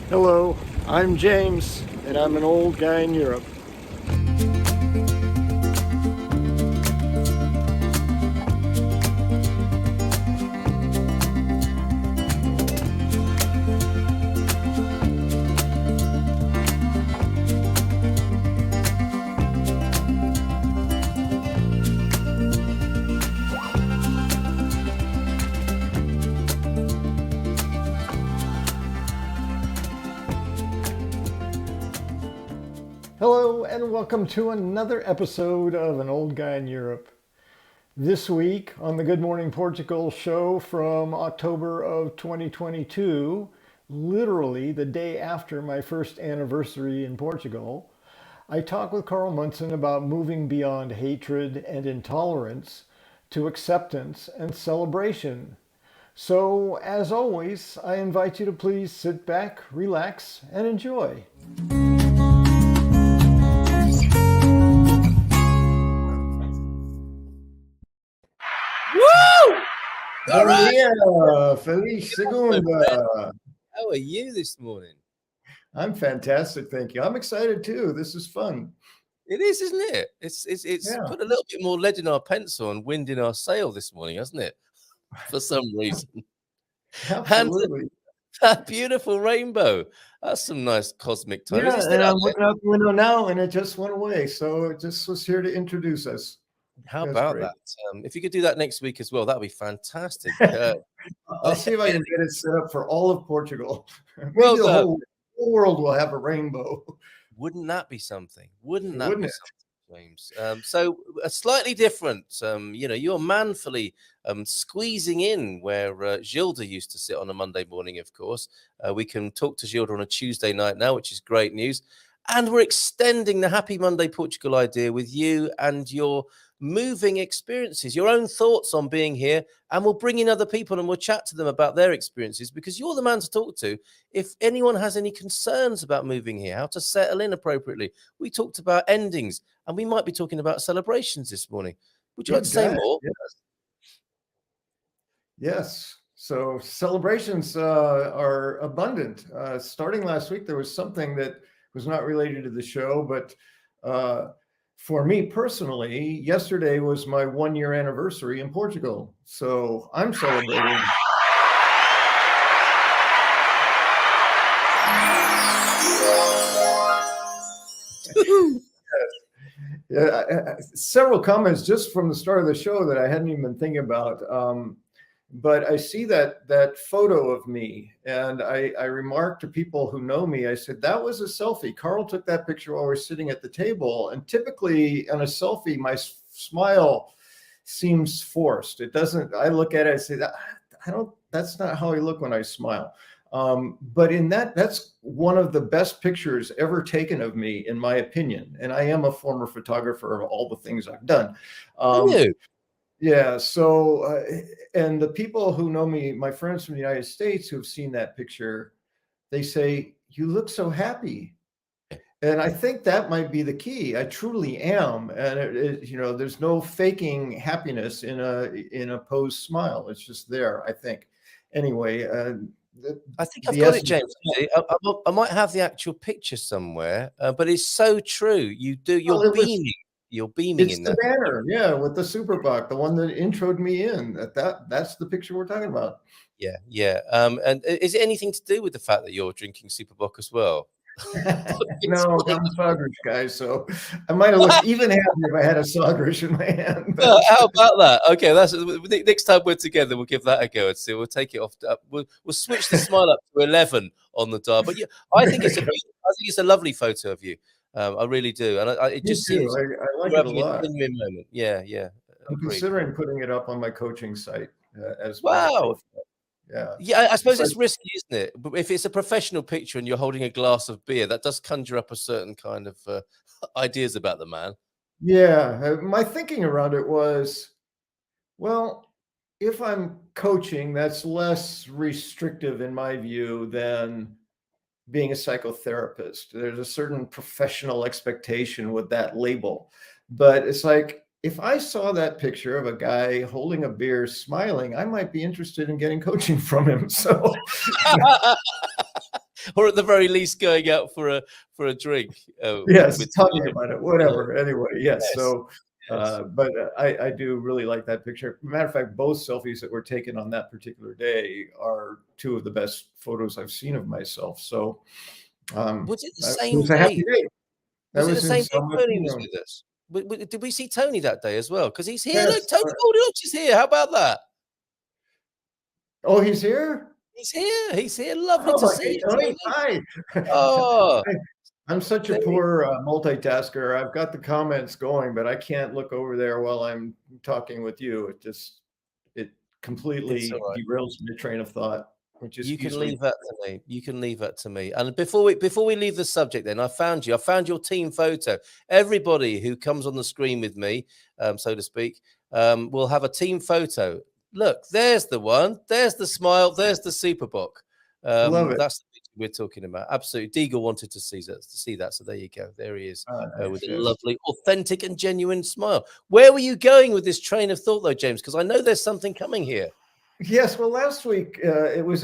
Hello, I'm James, and I'm an old guy in Europe. Hello, and welcome to another episode of An Old Guy in Europe. This week on the Good Morning Portugal Show from October of 2022, literally the day after my first anniversary in Portugal, I talk with Carl Munson about moving beyond hatred and intolerance to acceptance and celebration. So, as always, I invite you to please sit back, relax, and enjoy. Woo! All right. Yeah, feliz segunda. How are you this morning? I'm fantastic, thank you. I'm excited too. This is fun. It is, isn't it? It's Yeah. put a little bit more lead in our pencil and wind in our sail this morning, hasn't it? For some reason. Absolutely. And that beautiful rainbow. That's some nice cosmic tones. Yeah, and I'm looking out the window now, and it just went away. So it just was here to introduce us. How That's about great. that? If you could do that next week as well, that would be fantastic. I'll see if I can get it set up for all of Portugal. Maybe Well the done. whole world will have a rainbow. Wouldn't that be something? Wouldn't Wouldn't be it? something, James? So a slightly different, you're manfully squeezing in where Gilda used to sit on a Monday morning, of course. We can talk to Gilda on a Tuesday night now, which is great news. And we're extending the Happy Monday Portugal idea with you and your moving experiences, your own thoughts on being here, and we'll bring in other people and we'll chat to them about their experiences, because you're the man to talk to if anyone has any concerns about moving here, how to settle in appropriately. We talked about endings, and we might be talking about celebrations this morning. Would you like to say more? Yes. So celebrations are abundant. Starting last week, there was something that was not related to the show, but for me personally, yesterday was my 1-year anniversary in Portugal. So I'm celebrating. Yeah, several comments just from the start of the show that I hadn't even been thinking about. But I see that photo of me, and I remarked to people who know me, I said, that was a selfie. Carl took that picture while we're sitting at the table. And typically on a selfie, my smile seems forced. It doesn't, I look at it, I say, that's not how I look when I smile. But in that's one of the best pictures ever taken of me, in my opinion. And I am a former photographer of all the things I've done. Yeah. So, and the people who know me, my friends from the United States who've seen that picture, they say, you look so happy. And I think that might be the key. I truly am. And there's no faking happiness in a posed smile. It's just there, I think. Anyway, I think I've got it, James. I might have the actual picture somewhere, but it's so true. You're beaming. You're beaming in that. It's the banner, yeah, with the super buck, the one that introed me in. That's the picture we're talking about. Yeah. And is it anything to do with the fact that you're drinking super buck as well? No, I'm Sagres guy, so I might have looked even happier if I had a Sagres in my hand. How about that? Okay, that's next time we're together, we'll give that a go and see. We'll take it off. We'll switch the smile up to 11 on the dial. But yeah, I think it's a lovely photo of you. I really do, and it just seems I like it a lot. Moment. Yeah. I'm considering putting it up on my coaching site as well. Wow. Yeah. I suppose it's risky, isn't it? But if it's a professional picture and you're holding a glass of beer, that does conjure up a certain kind of ideas about the man. Yeah, my thinking around it was, well, if I'm coaching, that's less restrictive in my view than being a psychotherapist. There's a certain professional expectation with that label. But it's like, if I saw that picture of a guy holding a beer, smiling, I might be interested in getting coaching from him. So or at the very least going out for a drink. Yes, With talking about it, yeah, whatever. Anyway, yes. yes, So, yes. but I do really like that picture. Matter of fact, both selfies that were taken on that particular day are two of the best photos I've seen of myself. So, Was it the it same was a happy day? day. That Was it the was in same day San Tony was Martino. with us? Did we see Tony that day as well? Because he's here. Yes. Look, Tony Goldilocks is here. How about that? Oh, he's here. He's here. He's here. Lovely to Oh, see hey, you, Tony. Tony. Hi. Oh, I'm such a there he- poor multitasker. I've got the comments going, but I can't look over there while I'm talking with you. It it's all completely right. derails my train of thought, which is You can easily. leave that to me. You can leave that to me. And before we leave the subject, then I found you. I found your team photo. Everybody who comes on the screen with me, so to speak, will have a team photo. Look, there's the one. There's the smile. There's the Superboc. Love it. That's the picture we're talking about. Absolutely. Deagle wanted to see that. So there you go. There he is, with Nice, a yes. lovely, authentic, and genuine smile. Where were you going with this train of thought, though, James? Because I know there's something coming here. Yes, well, last week it was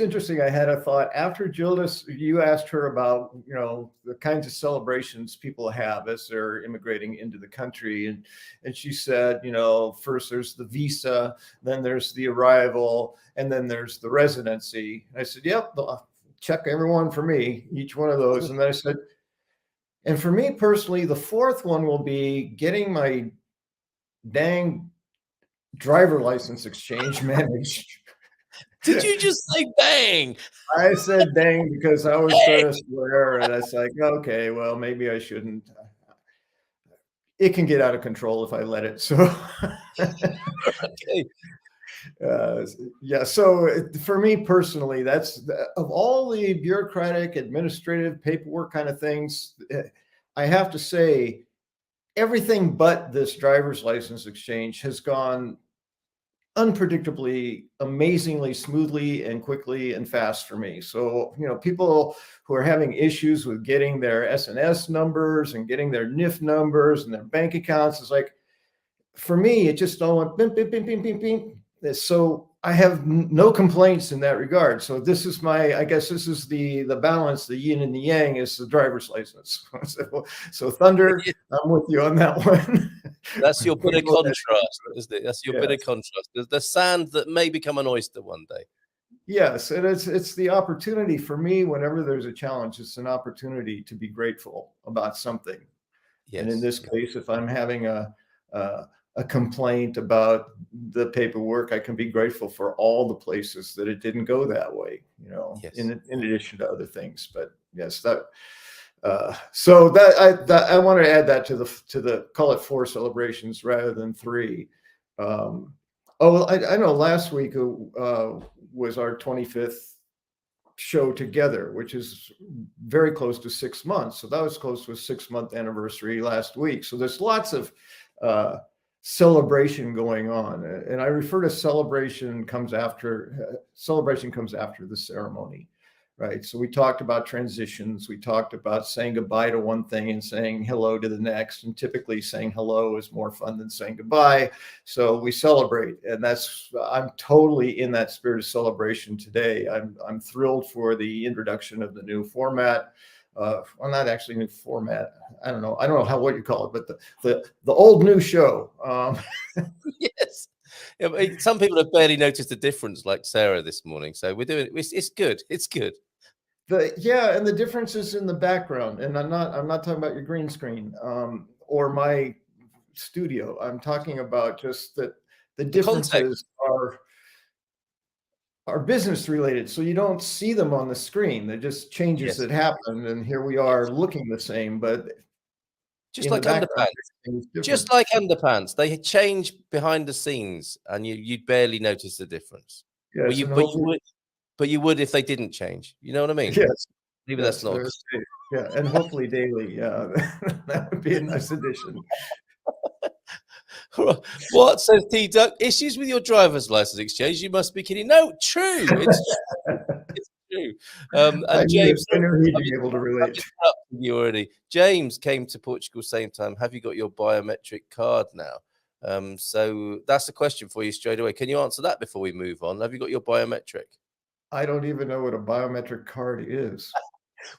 interesting. I had a thought after Gildas. You asked her about the kinds of celebrations people have as they're immigrating into the country, and she said first there's the visa, then there's the arrival, and then there's the residency. I said, yep, check everyone for me, each one of those, and then I said, and for me personally, the fourth one will be getting my dang driver license exchange managed. Did you just say bang? I said dang because I was going to swear, and I was like, okay, well, maybe I shouldn't. It can get out of control if I let it. So, Okay. yeah. So for me personally, that's of all the bureaucratic, administrative paperwork kind of things, I have to say everything but this driver's license exchange has gone unpredictably, amazingly smoothly and quickly and fast for me. So, people who are having issues with getting their SNS numbers and getting their NIF numbers and their bank accounts, it's like, for me, it just all went bing, bing, bing, bing, bing, bing. So I have no complaints in that regard. So this is I guess this is the balance, the yin and the yang is the driver's license. So Thunder, I'm with you on that one. That's your bit of Go ahead. contrast, isn't it? That's your bit of Yes. contrast. The sand that may become an oyster one day. Yes, and it's the opportunity for me whenever there's a challenge, it's an opportunity to be grateful about something. And in Yes. this case, if I'm having a complaint about the paperwork, I can be grateful for all the places that it didn't go that way, Yes. in addition to other things. But yes, so that I want to add that to the call it 4 celebrations rather than 3. I know last week was our 25th show together, which is very close to 6 months. So that was close to a 6-month anniversary last week. So there's lots of celebration going on, and I refer to celebration comes after the ceremony, right? So we talked about transitions, we talked about saying goodbye to one thing and saying hello to the next, and typically saying hello is more fun than saying goodbye. So we celebrate, and I'm totally in that spirit of celebration today. I'm thrilled for the introduction of the new format. Well, not actually new format. I don't know what you call it, but the old new show. Yes. Yeah, but some people have barely noticed the difference, like Sarah this morning. So we're doing it's good. It's good. And the difference is in the background. And I'm not talking about your green screen or my studio. I'm talking about just that the differences are business related, so you don't see them on the screen. They're just changes that happen, and here we are looking the same, but Just in the like background, underpants. Just like underpants, they change behind the scenes, and you'd barely notice the difference. Yes, and But you would if they didn't change. You know what I mean? yes, Maybe that's yes, not. yeah, and hopefully daily. Yeah, that would be a nice addition. What says T Duck? Issues with your driver's license exchange? You must be kidding. No, true. It's true. And James, I knew he'd be able to I've relate. interrupted you already. James came to Portugal same time. Have you got your biometric card now? So that's the question for you straight away. Can you answer that before we move on? Have you got your biometric? I don't even know what a biometric card is.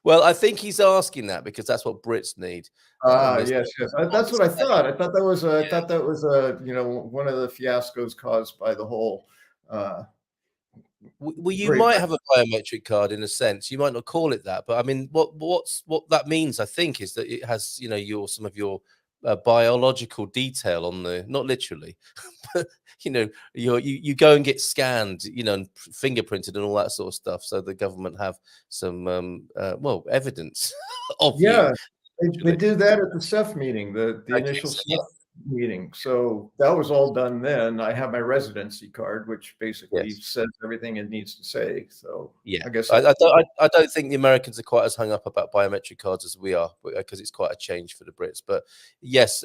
Well, I think he's asking that because that's what Brits need. Ah, There's yes, yes. not That's the what I same. thought. I Yeah. thought that was one of the fiascos caused by the whole uh, Well, you might Brexit. have a biometric card in a sense. You might not call it that, but I mean, what that means, I think, is that it has, your some of your biological detail on the, not literally, but you go and get scanned, and fingerprinted and all that sort of stuff, so the government have some evidence of you. Yeah, they Literally. did that at the CEF meeting, the Okay, initial so yeah, CEF meeting. So that was all done then. I have my residency card, which basically yes. says everything it needs to say. So Yeah, I guess I don't think the Americans are quite as hung up about biometric cards as we are, because it's quite a change for the Brits. But yes,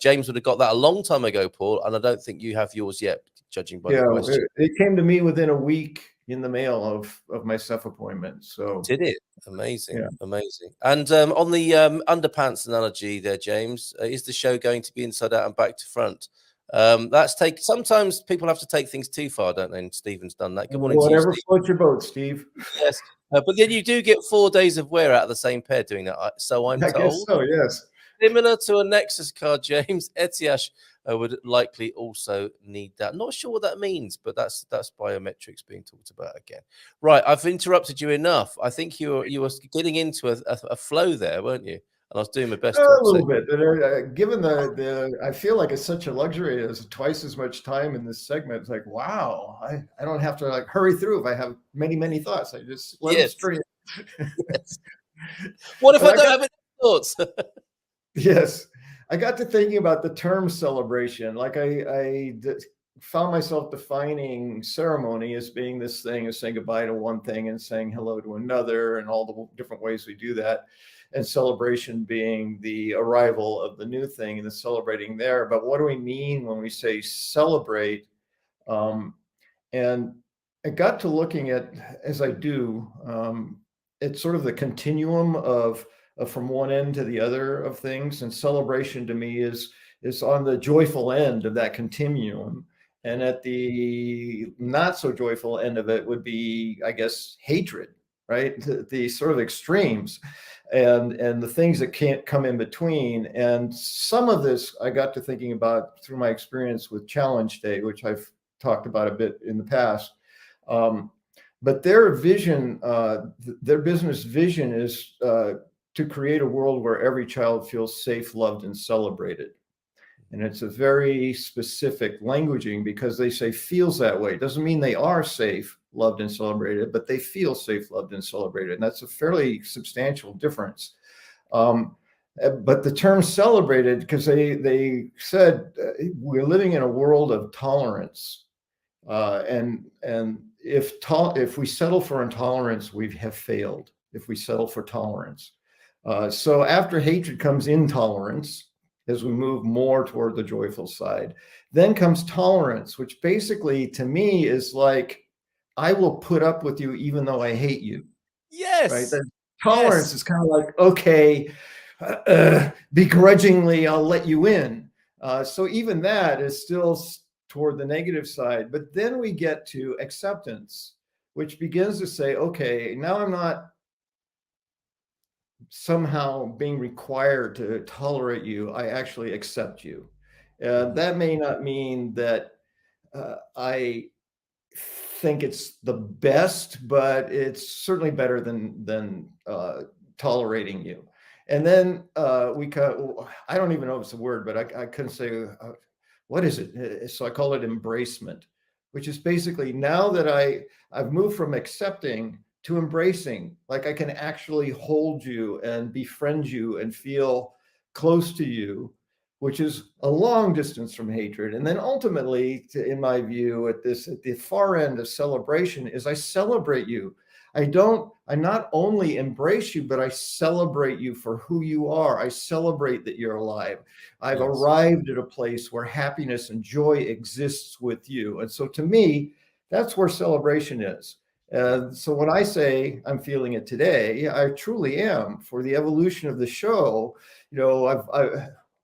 James would have got that a long time ago, Paul, and I don't think you have yours yet, judging by the yeah, question. it came to me within a week in the mail of my CEF appointment. So Did it? Amazing, yeah. amazing. And on the underpants analogy there, James, is the show going to be inside out and back to front? Sometimes people have to take things too far, don't they? And Stephen's done that. Good morning to you, Whatever Steve. floats your boat, Steve. Yes, but then you do get 4 days of wear out of the same pair doing that, so I'm I guess told. so, yes. Similar to a Nexus card, James, Etiash would likely also need that. Not sure what that means, but that's biometrics being talked about again. Right, I've interrupted you enough. I think you were getting into a flow there, weren't you? And I was doing my best to A upset little bit. But, given I feel like it's such a luxury. It's twice as much time in this segment. It's like, wow, I don't have to like hurry through if I have many, many thoughts. I just let you. them Yes, stream. yes. What if But I I don't got, have any thoughts? yes, I got to thinking about the term celebration. Like found myself defining ceremony as being this thing of saying goodbye to one thing and saying hello to another, and all the different ways we do that. And celebration being the arrival of the new thing and the celebrating there. But what do we mean when we say celebrate? Um, and I got to looking at, as I do, it's sort of the continuum of from one end to the other of things. And celebration to me is on the joyful end of that continuum. And at the not so joyful end of it would be, I guess, hatred, right? The sort of extremes and the things that can't come in between. And some of this I got to thinking about through my experience with Challenge Day, which I've talked about a bit in the past. But their vision, their business vision is to create a world where every child feels safe, loved, and celebrated. And it's a very specific languaging because they say feels that way. It doesn't mean they are safe, loved, and celebrated, but they feel safe, loved, and celebrated. And that's a fairly substantial difference. But the term celebrated, because they said we're living in a world of tolerance. And if we settle for intolerance, we have failed. If we settle for tolerance, so after hatred comes intolerance, as we move more toward the joyful side, then comes tolerance, which basically to me is like, I will put up with you even though I hate you, right? Yes, The yes, tolerance is kind of like, okay, begrudgingly, I'll let you in. So even that is still toward the negative side. But then we get to acceptance, which begins to say, okay, now I'm not somehow being required to tolerate you. I actually accept you. That may not mean that I think it's the best, but it's certainly better than tolerating you. And then I don't even know if it's a word, but I couldn't say what is it. So I call it embracement, which is basically now that I've moved from accepting to embracing, like I can actually hold you and befriend you and feel close to you, which is a long distance from hatred. And then ultimately, in my view, at the far end of celebration is I celebrate you. I not only embrace you, but I celebrate you for who you are. I celebrate that you're alive. I've yes. arrived at a place where happiness and joy exists with you. And so to me, that's where celebration is. Yeah. So when I say I'm feeling it today, I truly am. For the evolution of the show, you know,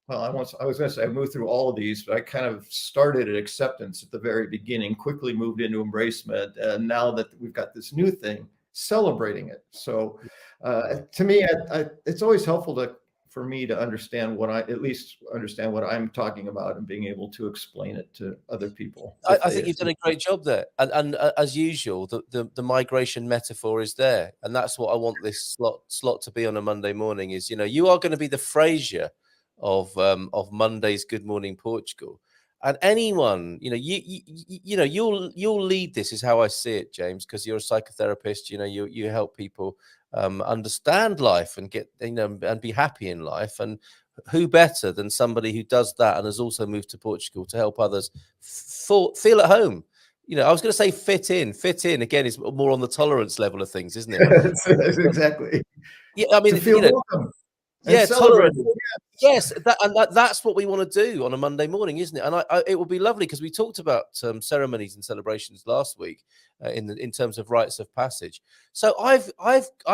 well, I was going to say I moved through all of these, but I kind of started at acceptance at the very beginning, quickly moved into embracement, and now that we've got this new thing, celebrating it. So, to me, it's always helpful for me to understand at least understand what I'm talking about and being able to explain it to other people. I think you've done a great job there, and as usual, the migration metaphor is there, and that's what I want this slot to be on a Monday morning. Is, you are going to be the Frasier of Monday's Good Morning Portugal, and anyone, you'll lead this, is how I see it, James, because you're a psychotherapist. You help people understand life and get and be happy in life, and who better than somebody who does that and has also moved to Portugal to help others feel at home. I was going to say fit in again is more on the tolerance level of things, isn't it? Exactly. Yeah, I mean, to feel welcome. Yeah, tolerant. Yes, that's what we want to do on a Monday morning, isn't it? And it would be lovely, because we talked about ceremonies and celebrations last week in terms of rites of passage. So I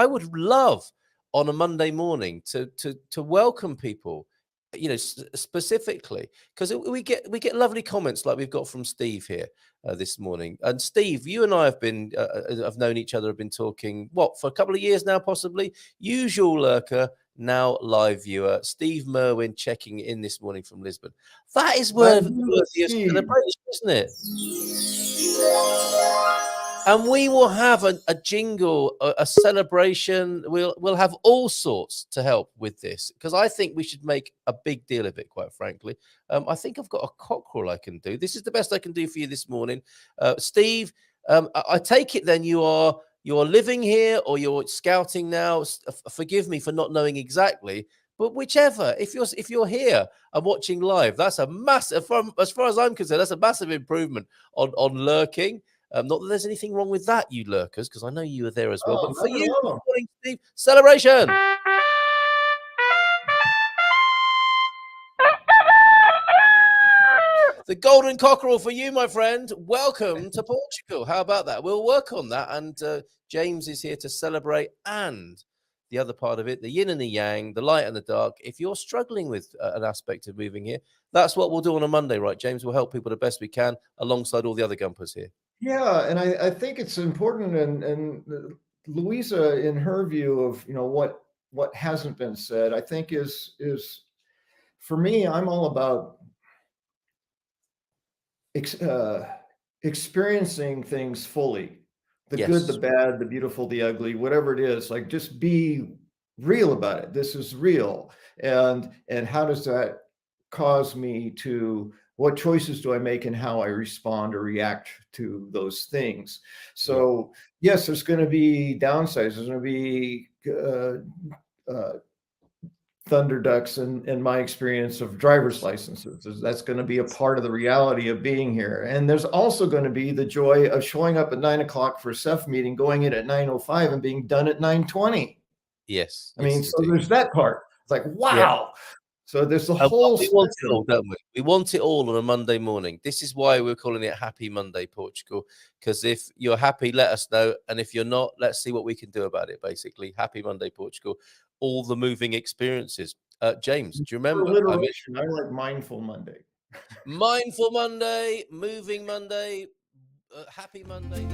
would love on a Monday morning to welcome people, specifically, because we get lovely comments like we've got from Steve here this morning. And Steve, you and I have known each other, have been talking for a couple of years now, possibly. Usual lurker, now live viewer, Steve Merwin, checking in this morning from Lisbon. That is worthy of celebration, isn't it? And we will have a jingle, a celebration. We'll have all sorts to help with this, because I think we should make a big deal of it, quite frankly. I think I've got a cockerel I can do. This is the best I can do for you this morning. Steve, I take it then you're living here or you're scouting now. Forgive me for not knowing exactly, but whichever. If you're here and watching live, that's a massive, as far as I'm concerned, that's a massive improvement on lurking. Not that there's anything wrong with that, you lurkers, because I know you were there as well. But for you, good morning, Steve, celebration. The golden cockerel for you, my friend. Welcome to Portugal. How about that? We'll work on that. And James is here to celebrate, and the other part of it, the yin and the yang, the light and the dark. If you're struggling with an aspect of moving here, that's what we'll do on a Monday, right, James? We'll help people the best we can alongside all the other gumpers here. Yeah, and I think it's important, and Louisa, in her view of what hasn't been said, I think is for me, I'm all about experiencing things fully, the good, the bad, the beautiful, the ugly, whatever it is. Like, just be real about it. This is real, and how does that cause me to? What choices do I make in how I respond or react to those things? So yes, there's going to be downsides. There's going to be thunder ducks in my experience of driver's licenses. That's going to be a part of the reality of being here. And there's also going to be the joy of showing up at 9 o'clock for a CEF meeting, going in at 9:05 and being done at 9:20. Yes. I mean, so there's that part. It's like, wow. Yeah. So there's the whole. We want it all, don't we? We want it all on a Monday morning. This is why we're calling it Happy Monday Portugal. Because if you're happy, let us know. And if you're not, let's see what we can do about it, basically. Happy Monday Portugal. All the moving experiences. James, do you remember? I like Mindful Monday. Mindful Monday, Moving Monday, Happy Monday.